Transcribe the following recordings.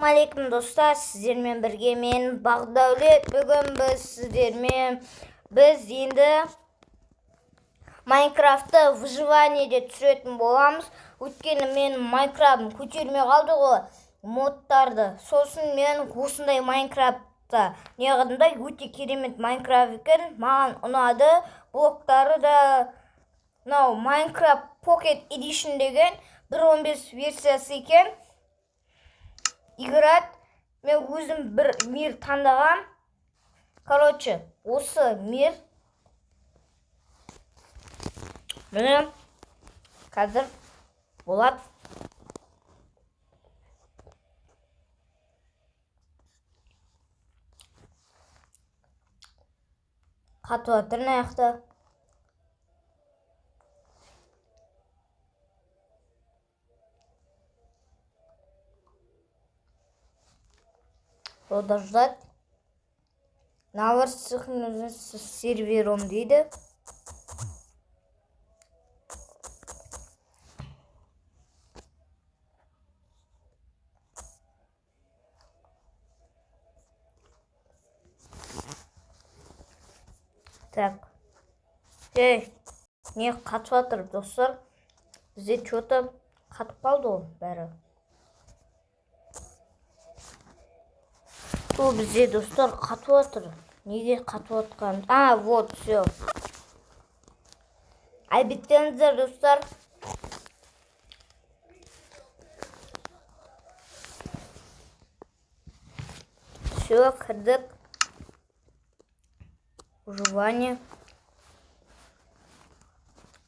Алейкум достар, сіздермен бірге мен Бағдаулет. Бүгін біз енді манкрафта выживание түсіретін боламыз. Өйткені мен майнкрафтын көтермей қалды ғой модтарды. Сосын мен осындай майнкрафтта неғадымда өте керемет майнкрафт екен. Маған ұнады. Блоктары да Minecraft Pocket Edition деген 1.15 версиясы екен. Играть мен өзім бір мир таңдағам. Короче, осы мир міне қазір болады. Қатып жатыр аяқта. Продолжать. Наварсыхны с сервером дейді. Так. Не қатып жатыр достар? Бізде что-то қатып қалды ғой бәрі. Бізде достар қатып жатыр. Неге қатып жатқан? Вот, все. Әлбеттеңіздер достар. Все, кірдік. Выживание.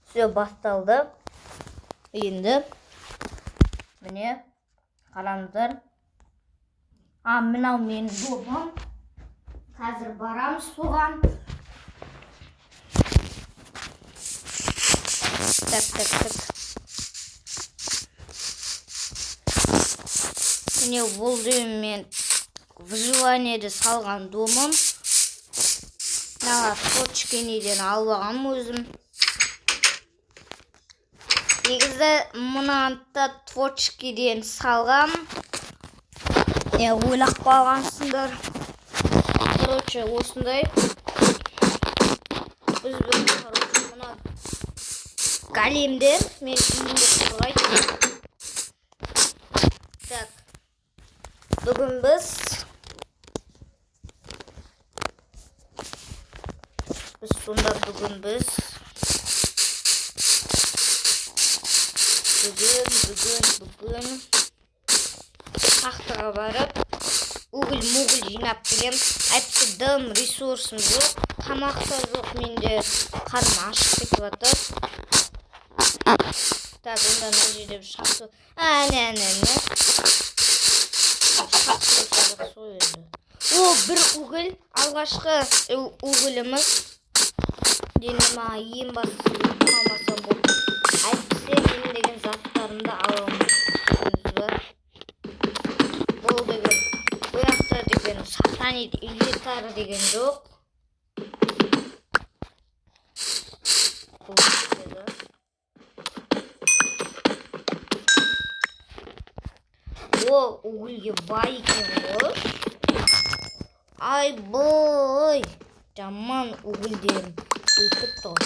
Все, басталды. Енді міне қараңыздар. Мынау менің добым. Қазір барамыз соған. Так. Міне бұл мен выживаниеде салған домым. Точкенеден алып алғам өзім. Негізі мұнанта точкеден салғам. Ойлап қалғансыңдар. Короче, осындай. Біз мұна големдер мен үйінде қорғайды. Так. Бүгін біз сонда бүгін шахтаға барып угіл-мугіл жинап келем. Әйтпесе дым ресурсым жоқ, тамақ та жоқ, менде қарным ашып кетіп жатыр. Так, онда мына жерде шахта. Бір угіл, алғашқы угіліміз. Денема ең басты қалмасам болды. Әйтпесе мен деген заттарымды аламын. Сатанит инвентары деген жоқ. Ол угілге бай екен ғой. Бой! Жаман угілден өйтіп тұр.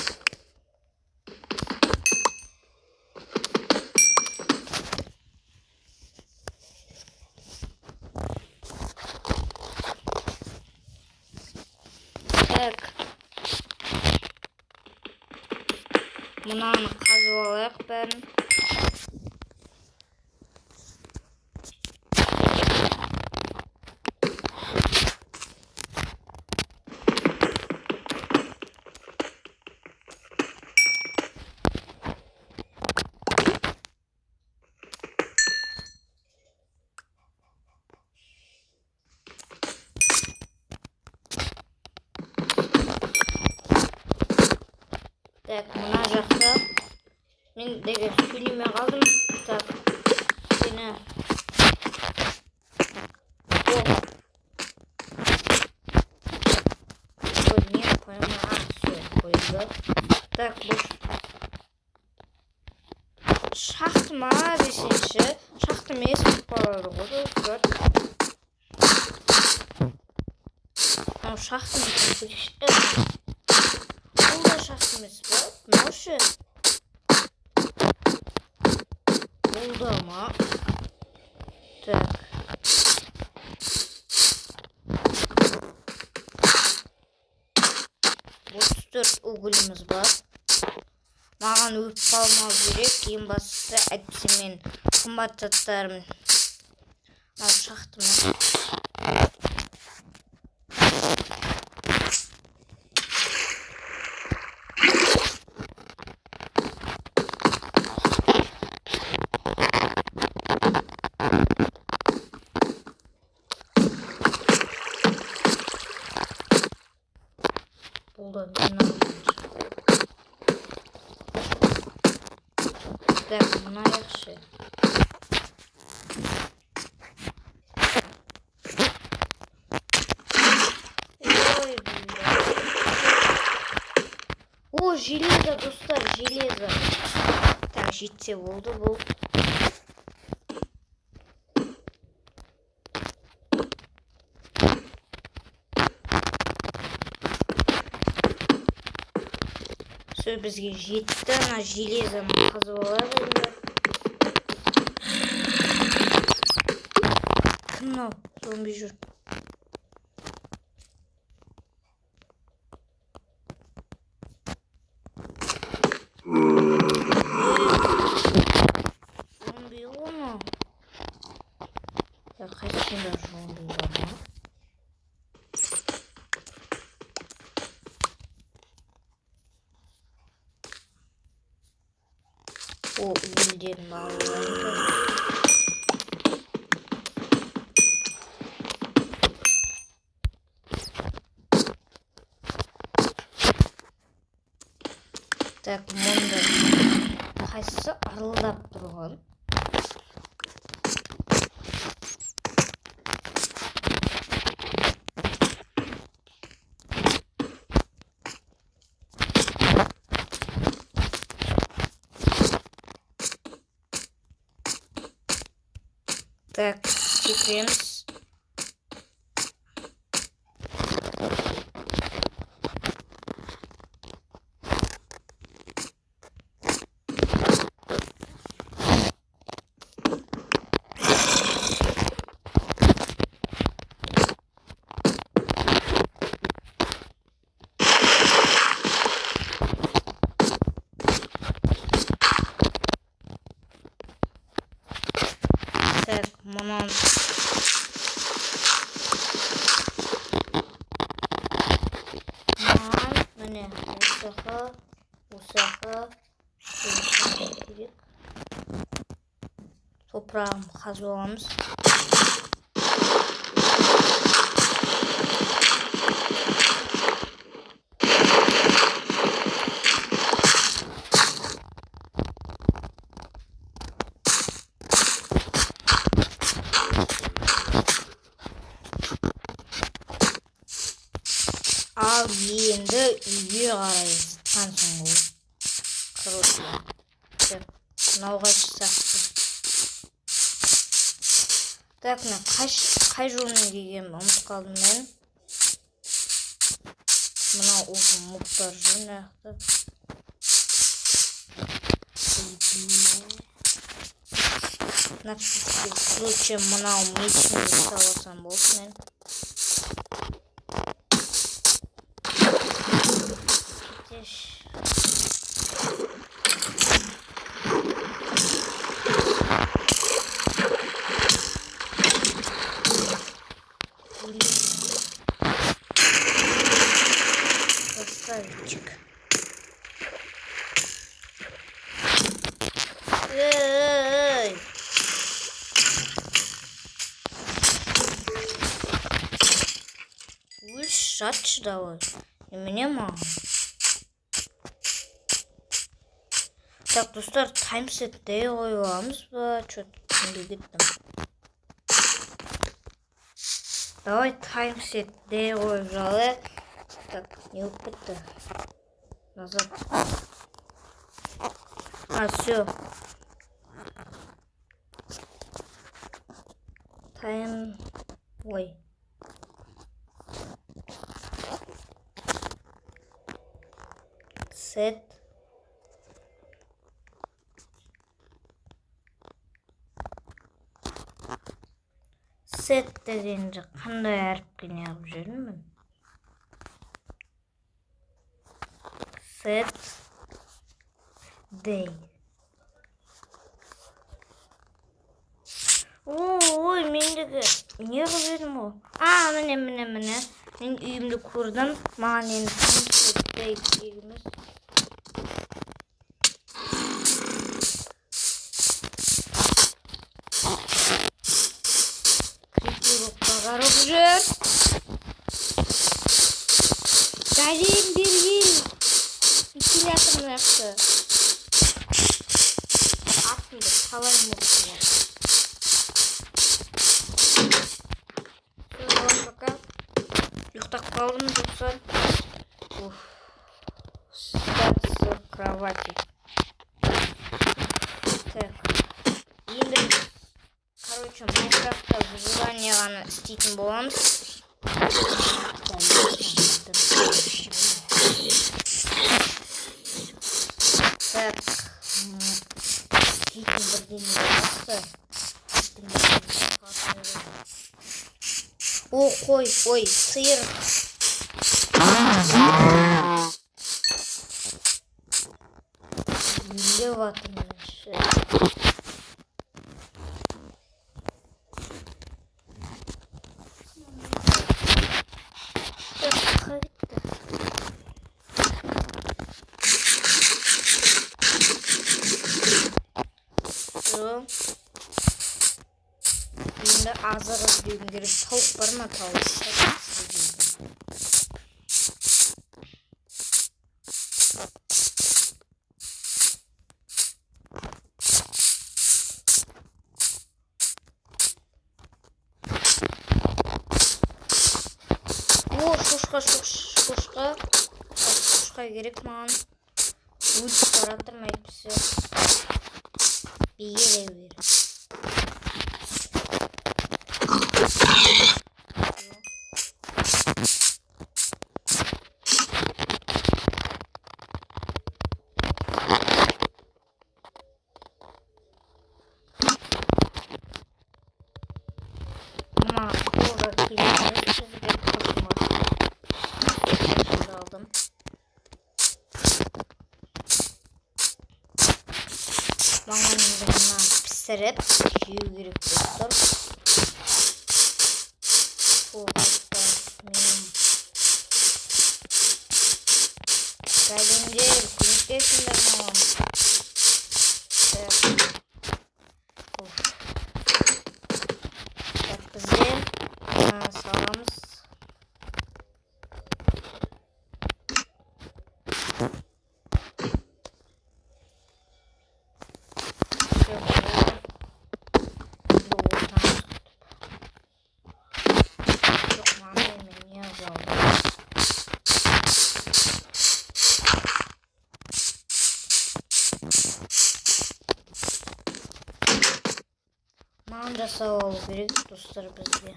Мұнаны қазып алайық бәрін. Так, мына жақта мен деген сөйлемей қалдым. Так, сені не поймаю. Все, қойды. Так, бұл шахт ма десеңші. Шахт шахта емес қалады ғой достар. Мынау шахта емес. Бұл да шахта емес па? Мынау ше. Бұл да ма? Так. 34 угіліміз бар. Маған өп қалмау керек. Ең бастысы әйтпесе мен қымбат заттарым. Мынау шахта ма? Бұл да так, мына жақсы. О, железо, достар, железо. Так, жетсе болды бұл. Все, бізге жетті. Ана железоны қазып алады енді. Кім мынау? Зомби жүр. Зомби ғой ма? Қайсында зомби бар ма? О, өлдерін алып. Так, мұнда қайсысы арылдап тұрған? Так, секреміз. Так, мұнан міне осыға керек. Топырағын қазып аламыз. Ал енді үйге қарай зытқан соң ғой. Короче, мынауға шықсақты. Так, қай жолмен келгенім ұмытып қалдым мен. Мынау оғын мұқтар жүр нақты. Короче, мынау мечімді саласам болды мен. Поставичек. Шатшы давай. И мне мало. Так, достар, таймсет дей қойыламыз ба? Что-то түсінбей кеттім. Давай таймсет дей қойып жалайық. Так, не болып кетті. Назад. Все. Time. Ой. Set. Set дегенде қандай әріпке неғып жүрмін? Set day. Ой, мендегі не қылып едім ғой? Міне. Мен үйімді көрдім. Маған енді set day дегеніміз. Қарып жүр. Бәлем берген. Вентилятор жақсы. Атымды қалай мұқтылар. Пока. Ұйықтап қалдым достар. Встать с кровати. Так. Енді короче, манкрафта выживания ғана істейтін боламыз. Так. Дейтін бірдене болмасы. Ой, сиыр. Үйде ватырмын ше. Енді азығы деуім керек. Тауық бар ма тауық? Шошқа керек маған. Өліп баратырмын әйтпесе. Бейгелей бер. Маған мына пісіріп жеу керек достар. Кәлемдер, көмектесіңдер маған. Бізде саламыз. Маған жасап алу керек достар бізге.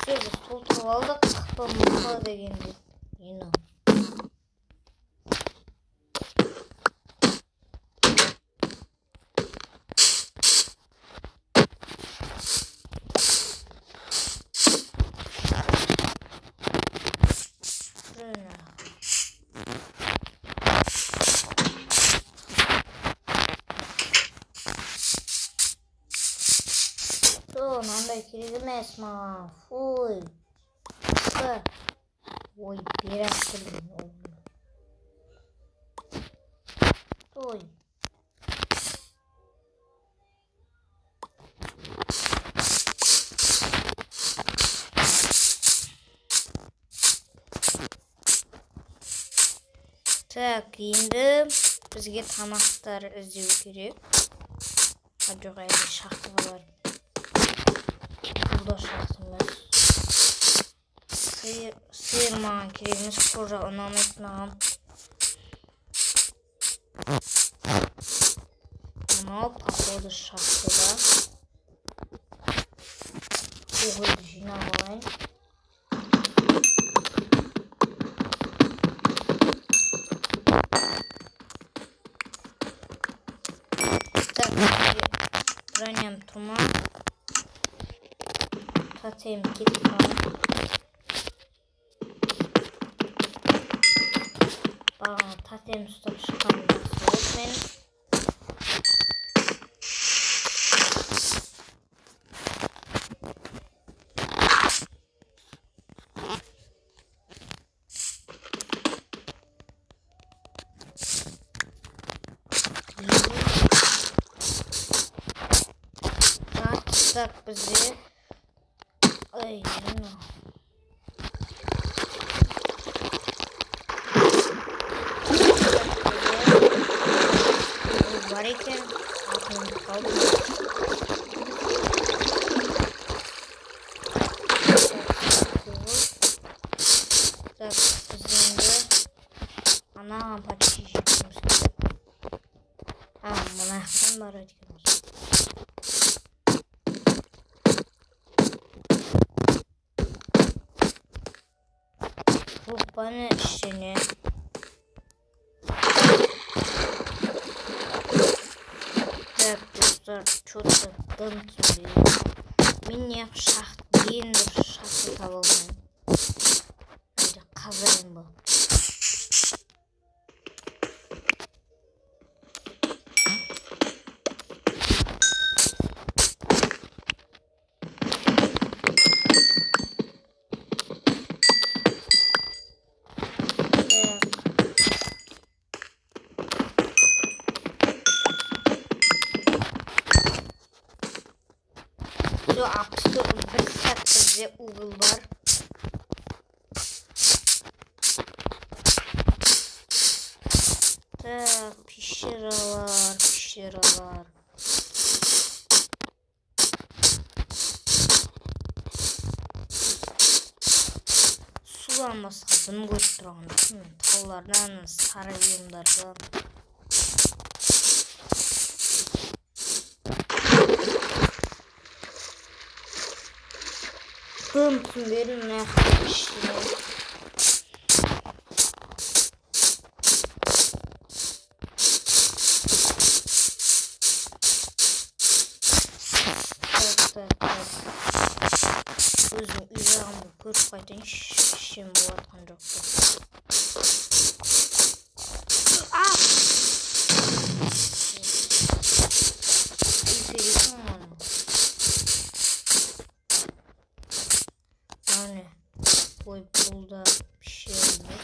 Біз толтырып алдық, қыпы дегенде. Мынандай керек емес маған. Ой. Ой, беріп тұрмын. Ой. Так, енді бізге тамақтар іздеу керек. Жоқ, әлі шахтаға барып. Burada şansımız. Sıyır mаған керек емес, қожа ұнамайды маған. Мынау походу шахтада. Угольді жинап алайын. Так, броням тұрма. Тотем кетіп қалды. Бағана тотем ұстап шыққаным жақсы болды мен. Так, бізде... Ай, жина. Бар екен, алтын қалды. Так, біз енді анаған почти жеткіміз керек. Мына жақтан бар еткенбіз. Группаны ішіне. Так, достар, что-то дым түсінбейді. Мен неғып шахт, ең бір шахтты таба алмайым. Әлде қазайын бұл. Ақысы бір сәт бізде угол бар. Так, пещералар. Судан басқа дым көріп тұрған. Таулардан, сары бұйымдардан. Дым түсінбедім, мына жақтан ішіне. Өзім үй жағымды көріп қайтайын, ішем болатқан жоқты. Ой, бұл да пішеріміз.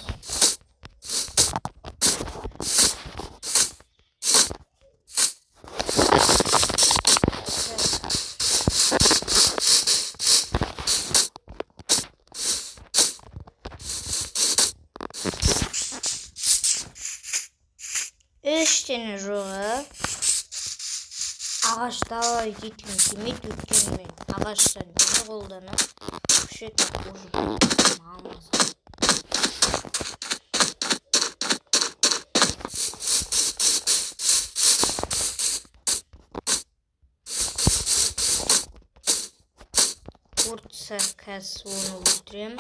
Ештеңе жоғы. Ағашта кеткім келмейді, өйткені мен ағаштан не қолданып күшет қожып маңызды. Құртса қазір оны өлтірем.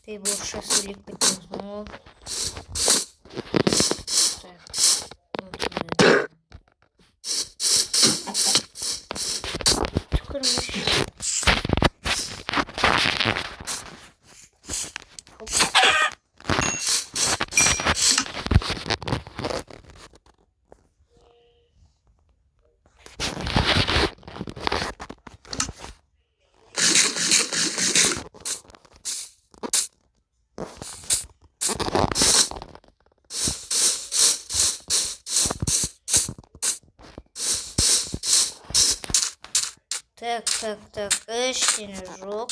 Ты больше сулик потянул. Так, ештеңе жоқ.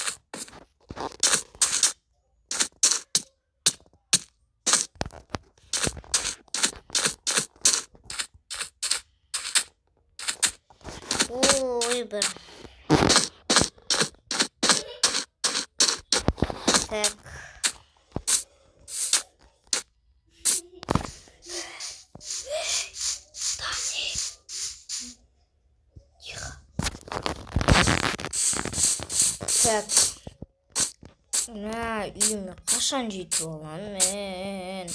Ой, бір. Так. Так. Үйіме қашан жетіп оламын мен?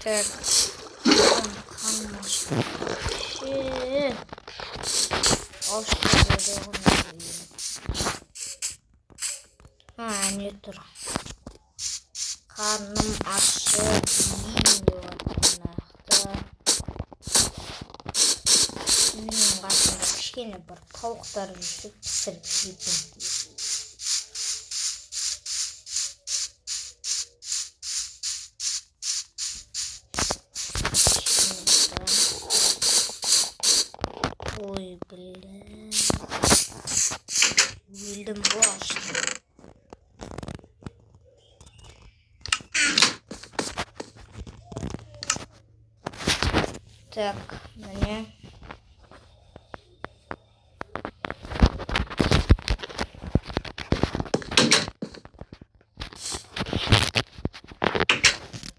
Так. Не тұр. Қарным ашып, дейін деп атқанақты. Үйінің қасында кішкене бір тауықтар жүрсіп пісіріп жейтін. Ой, блин. Өлдім бұл ашты. Так, міне.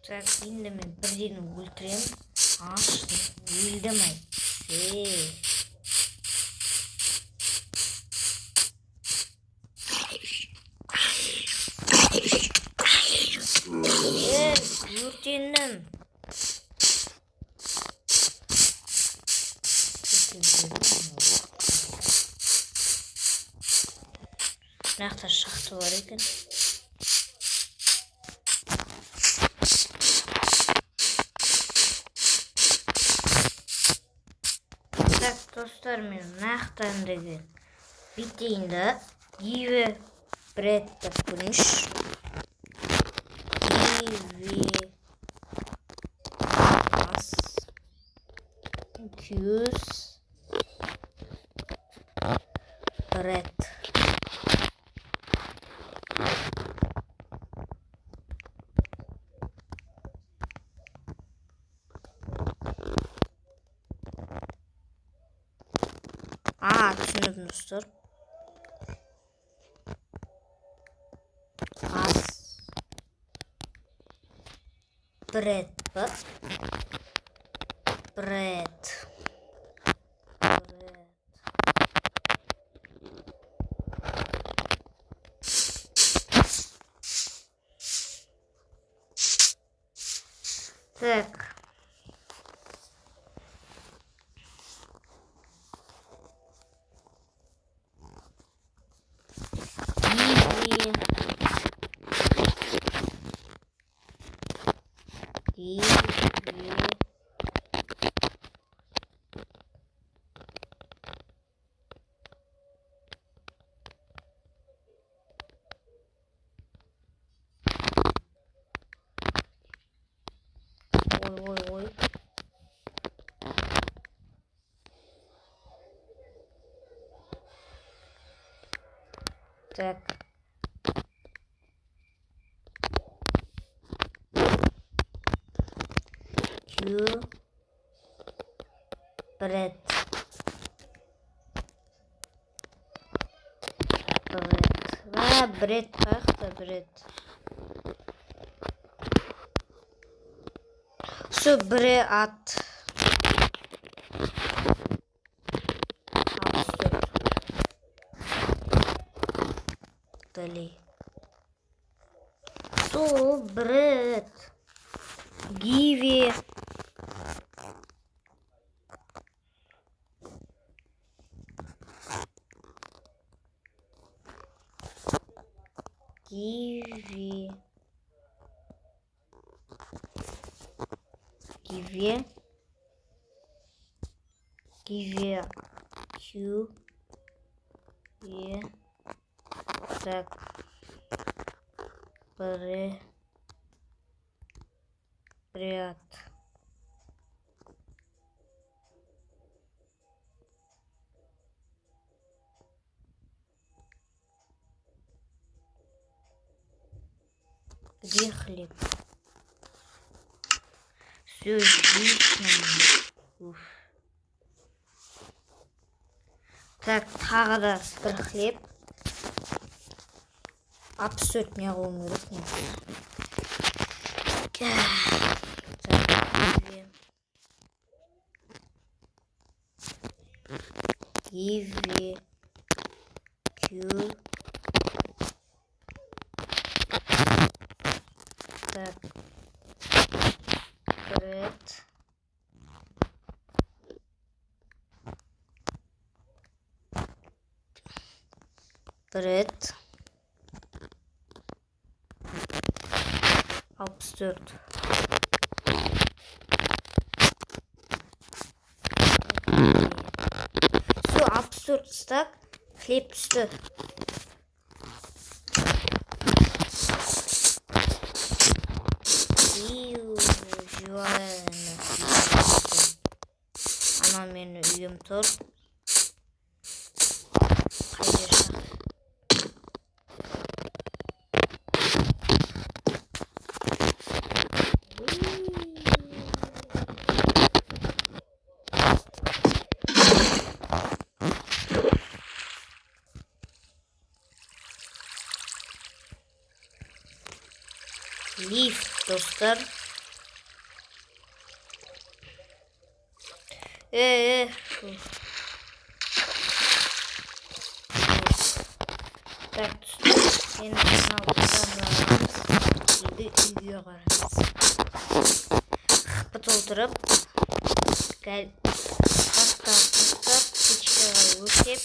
Так, енді мен бірден өлтірем. Ашты, өлдім ай. Өртендім. Мынақта шахта бар екен. Так, достар, мен мынақтан деген бітейінді. Иве бред деп көріңіз. Кюс бред. Түсіндім, достар. Ас бред ба? Бред. Так. Ой. Так. Q. Бред. Бред. Қақта бред. Су бірі ат. Дали. Су бред. Гиви. Гиви. Гиви. Гиви. Q. И. Так. Привет. Где хлеб? Все отлично. Уф. Так, тағы да бір хлеб. Абсурд не қылуым керек не. Гиви. Q. Так. Бред. Бред. Абсурд. Все, абсурд стак. Хлеб түсті. Анау мені үйім тұр. Лифт, достар. Так, сені каналдан енді үйге қараймыз. Толтырып, тастап, печкаға өтеп,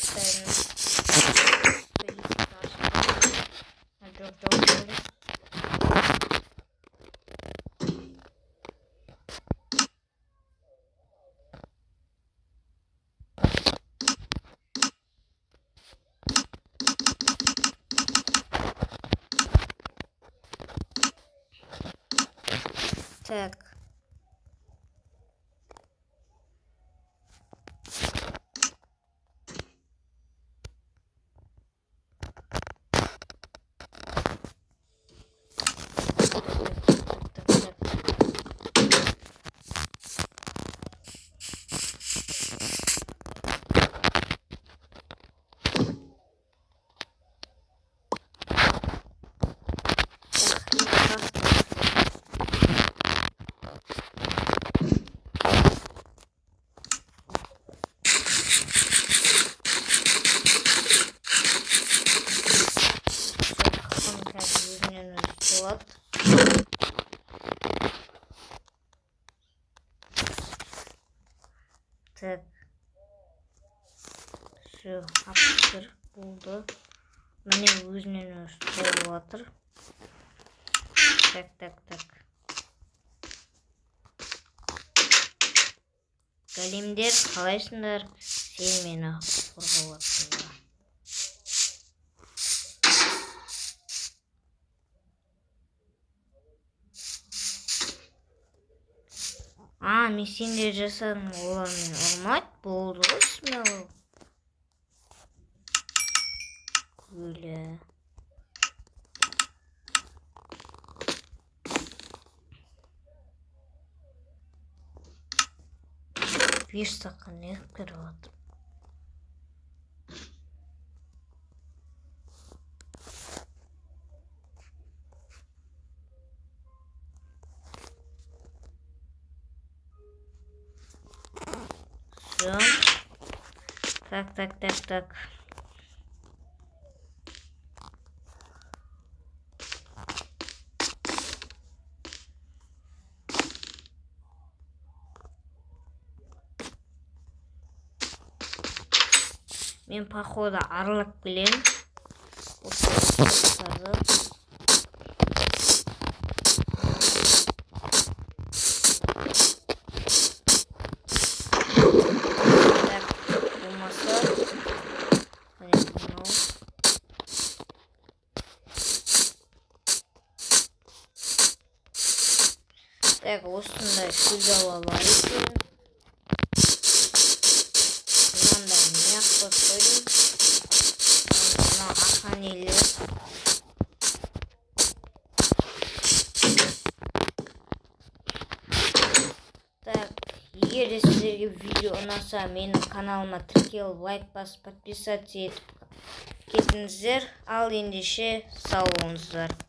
так. Так. Все, абсурд болды. Міне өзінен өзі толып жатыр. Так. Галимдер, қалайсыңдар? Сен мені қорғап жатсыңдар. Мен сендер жасадым, олар мені ұрмайды. Болды ғой, смело. Гүлі. Беш саққа неғып кіріп атыр. Все. Так. Мен походу аралап келем. Так, осындай шүлдала бар екен. Мынандай мияқ қойып қойдым. Мына ақанелі. Так, егер де сіздерге видео ұнаса, менің каналыма тіркеліп, лайк басып, подписаться етіп кетіңіздер. Ал ендеше сау болыңыздар.